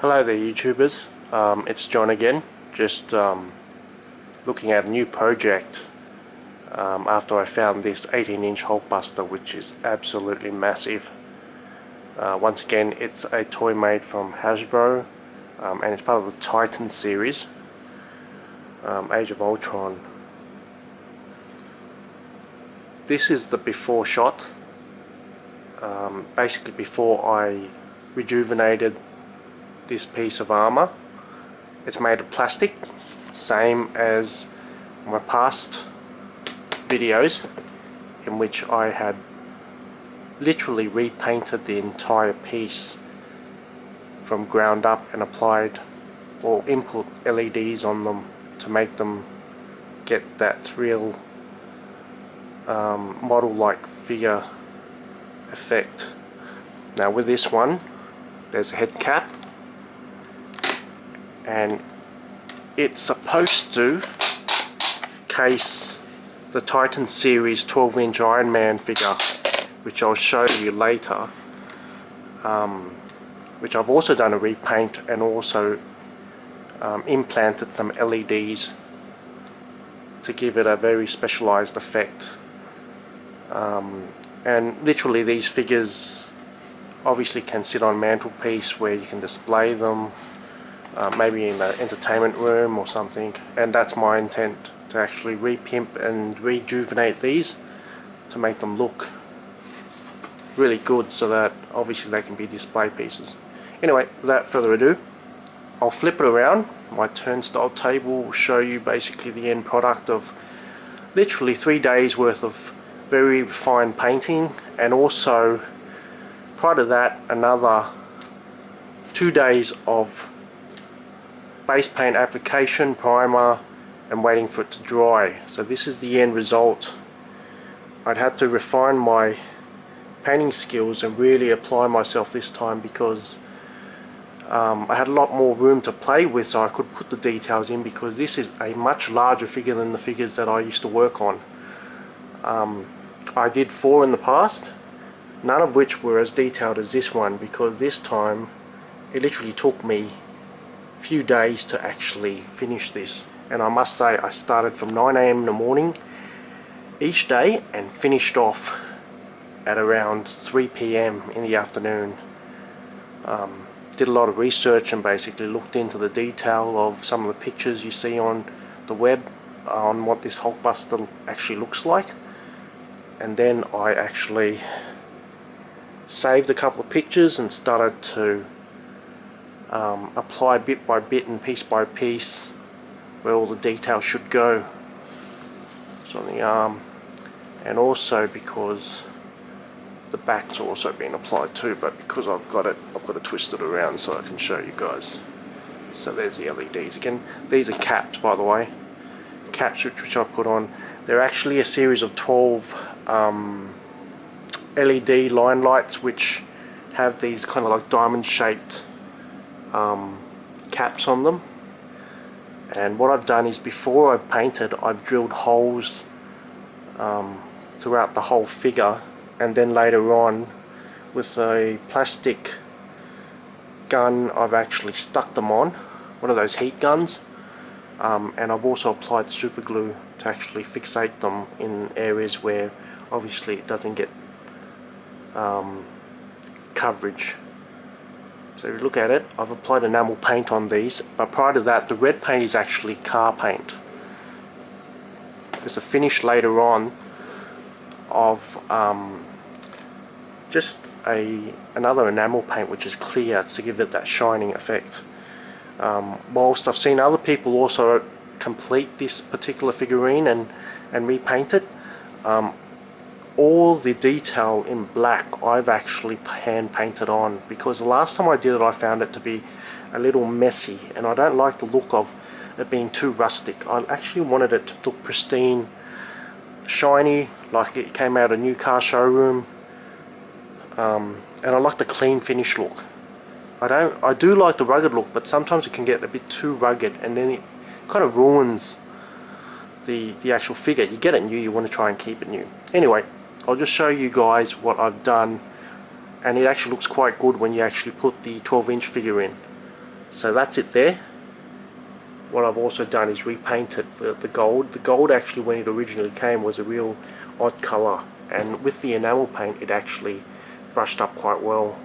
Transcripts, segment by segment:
Hello there YouTubers, it's John again, just looking at a new project after I found this 18-inch Hulkbuster, which is absolutely massive. Once again, it's a toy made from Hasbro, and it's part of the Titan series, Age of Ultron. This is the before shot, basically before I rejuvenated this piece of armor. It's made of plastic, same as my past videos in which I had literally repainted the entire piece from ground up and applied or input LEDs on them to make them get that real model-like figure effect. Now with this one, there's a head cap, and it's supposed to case the Titan series 12-inch Iron Man figure, which I'll show you later, which I've also done a repaint and also implanted some LEDs to give it a very specialized effect. And literally these figures obviously can sit on mantelpiece where you can display them, maybe in the entertainment room or something, and that's my intent, to actually repimp and rejuvenate these to make them look really good, so that obviously they can be display pieces. Anyway, without further ado, I'll flip it around. My turnstile table will show you basically the end product of literally 3 days worth of very fine painting, and also prior to that another 2 days of base paint application, primer, and waiting for it to dry. So this is the end result. I'd had to refine my painting skills and really apply myself this time, because I had a lot more room to play with, so I could put the details in, because this is a much larger figure than the figures that I used to work on. I did 4 in the past, none of which were as detailed as this one, because this time it literally took me few days to actually finish this. And I must say, I started from 9 AM in the morning each day and finished off at around 3 PM in the afternoon. Did a lot of research and basically looked into the detail of some of the pictures you see on the web on what this Hulkbuster actually looks like, and then I actually saved a couple of pictures and started to apply bit by bit and piece by piece where all the detail should go. So on the arm, and also because the back's also been applied too, but because I've got to twist it around so I can show you guys. So there's the LEDs again. These are caps, by the way, caps which I put on. They're actually a series of 12 LED line lights which have these kind of like diamond shaped caps on them. And what I've done is, before I've painted, I've drilled holes throughout the whole figure, and then later on with a plastic gun I've actually stuck them on, one of those heat guns, and I've also applied super glue to actually fixate them in areas where obviously it doesn't get coverage. So if you look at it, I've applied enamel paint on these, but prior to that the red paint is actually car paint. There's a finish later on of just another enamel paint which is clear to give it that shining effect. Whilst I've seen other people also complete this particular figurine and repaint it, all the detail in black I've actually hand painted on, because the last time I did it I found it to be a little messy, and I don't like the look of it being too rustic. I actually wanted it to look pristine, shiny, like it came out of a new car showroom, and I like the clean finish look. I do like the rugged look, but sometimes it can get a bit too rugged and then it kind of ruins the actual figure. You get it new, you want to try and keep it new. Anyway, I'll just show you guys what I've done, and it actually looks quite good when you actually put the 12-inch figure in. So that's it there. What I've also done is repainted the gold. The gold actually, when it originally came, was a real odd colour, and with the enamel paint it actually brushed up quite well.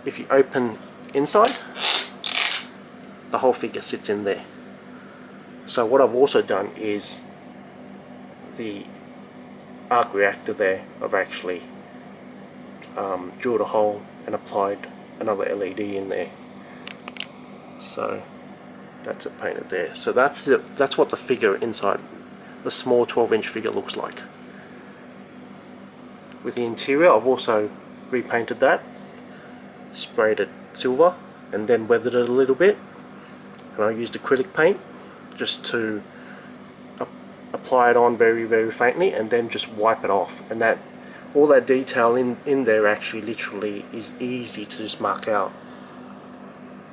If you open inside, the whole figure sits in there. So what I've also done is the arc reactor there, I've actually drilled a hole and applied another LED in there. So that's it painted there. So that's what the figure inside, the small 12-inch figure, looks like. With the interior, I've also repainted that, sprayed it silver, and then weathered it a little bit. And I used acrylic paint just to apply it on very, very faintly, and then just wipe it off. And that, all that detail in there actually literally is easy to just mark out.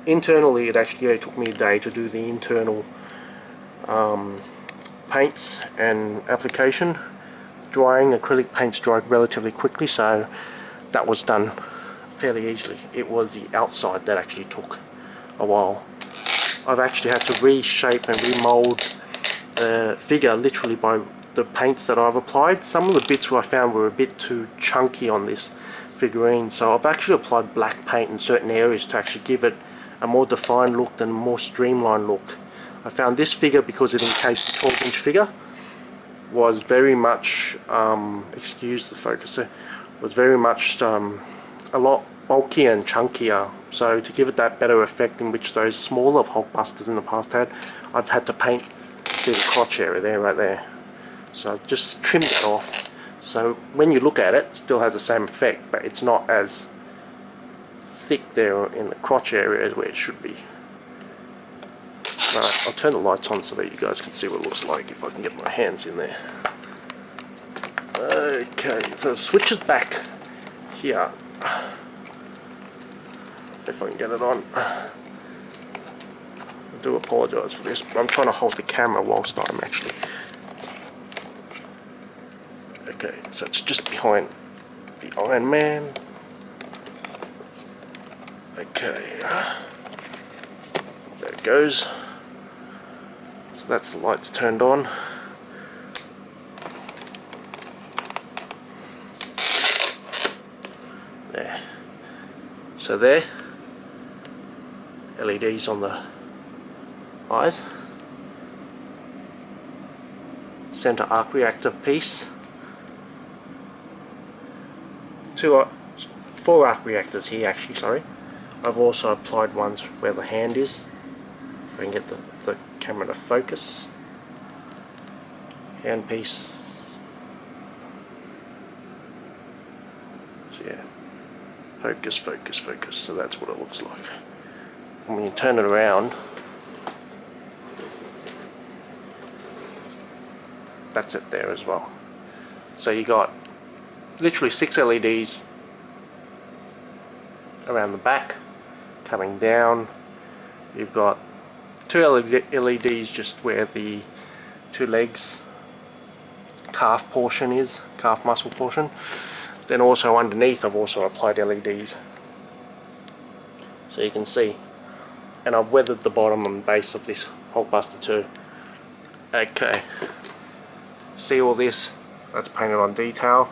Internally, it actually took me a day to do the internal paints and application. Drying, acrylic paints dry relatively quickly, so that was done fairly easily. It was the outside that actually took a while. I've actually had to reshape and remold the figure literally by the paints that I've applied. Some of the bits I found were a bit too chunky on this figurine, so I've actually applied black paint in certain areas to actually give it a more defined look and a more streamlined look. I found this figure, because it encased the 12-inch figure, was very much, excuse the focuser, was very much a lot bulkier and chunkier. So to give it that better effect in which those smaller Hulkbusters in the past had, I've had to paint, see the crotch area there, right there. So I've just trimmed that off. So when you look at it, it still has the same effect, but it's not as thick there in the crotch area as where it should be. Right, I'll turn the lights on so that you guys can see what it looks like if I can get my hands in there. Okay, so the switch is back here. If I can get it on. I do apologise for this, but I'm trying to hold the camera whilst I'm actually... Okay, so it's just behind the Iron Man. Okay, there it goes. So that's the lights turned on. There. So there, LEDs on the eyes. Center arc reactor piece. 4 arc reactors here actually, sorry. I've also applied ones where the hand is. If I can get the camera to focus. Hand piece. So yeah. Focus, focus, focus. So that's what it looks like. And when you turn it around, that's it there as well. So you got literally 6 LEDs around the back, coming down. You've got 2 LEDs just where the 2 legs, calf portion is, calf muscle portion. Then also underneath I've also applied LEDs, so you can see. And I've weathered the bottom and base of this Hulkbuster too. Okay, see all this? That's painted on detail.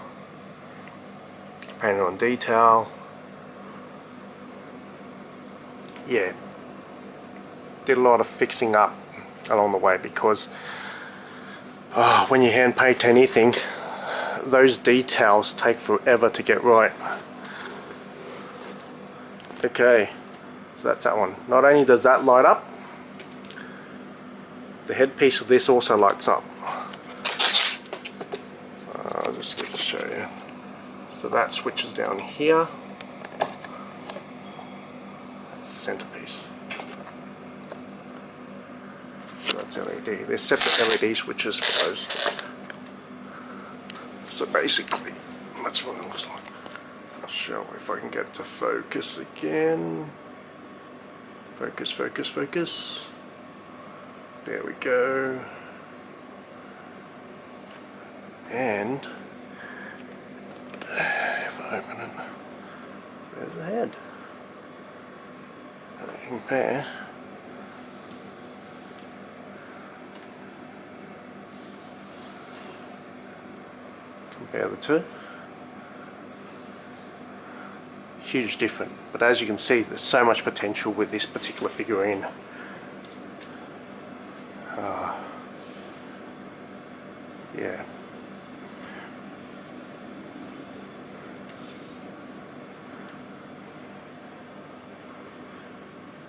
Painted on detail. Yeah, did a lot of fixing up along the way, because when you hand paint anything, those details take forever to get right. Okay, so that's that one. Not only does that light up, the headpiece of this also lights up. I'll just get to show you. So that switches down here. That's the centerpiece. So that's LED. There's separate LED switches for those. So basically, that's what it looks like. I'll show if I can get to focus again. Focus, focus, focus. There we go. And if I open it, there's the head. Compare the two. Huge difference, but as you can see, there's so much potential with this particular figurine. Yeah.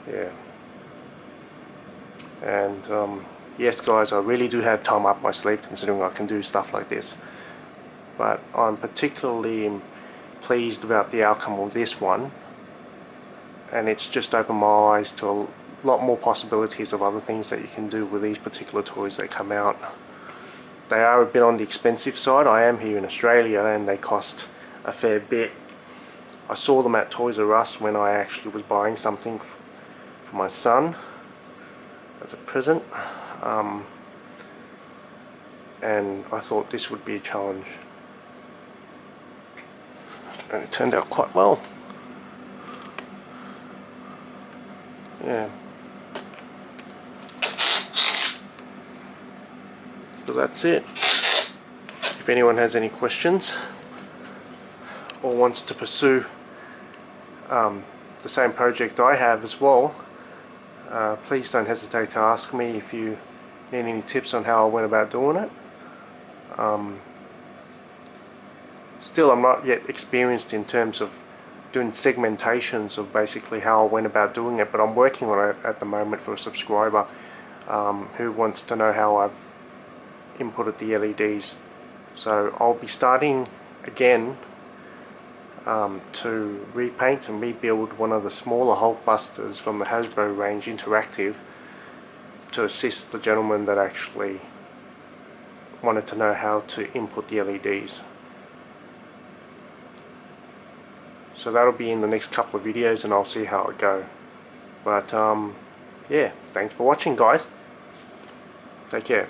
Yeah. And yes guys, I really do have time up my sleeve considering I can do stuff like this. But I'm particularly pleased about the outcome of this one, and it's just opened my eyes to a lot more possibilities of other things that you can do with these particular toys that come out. They are a bit on the expensive side. I am here in Australia and they cost a fair bit. I saw them at Toys R Us when I actually was buying something for my son as a present, and I thought this would be a challenge, and it turned out quite well. Yeah. So that's it. If anyone has any questions or wants to pursue the same project I have as well, please don't hesitate to ask me if you need any tips on how I went about doing it. Still, I'm not yet experienced in terms of doing segmentations of basically how I went about doing it, but I'm working on it at the moment for a subscriber who wants to know how I've inputted the LEDs. So I'll be starting again to repaint and rebuild one of the smaller Hulkbusters from the Hasbro range interactive to assist the gentleman that actually wanted to know how to input the LEDs. So that'll be in the next couple of videos and I'll see how it go. But yeah, thanks for watching guys. Take care.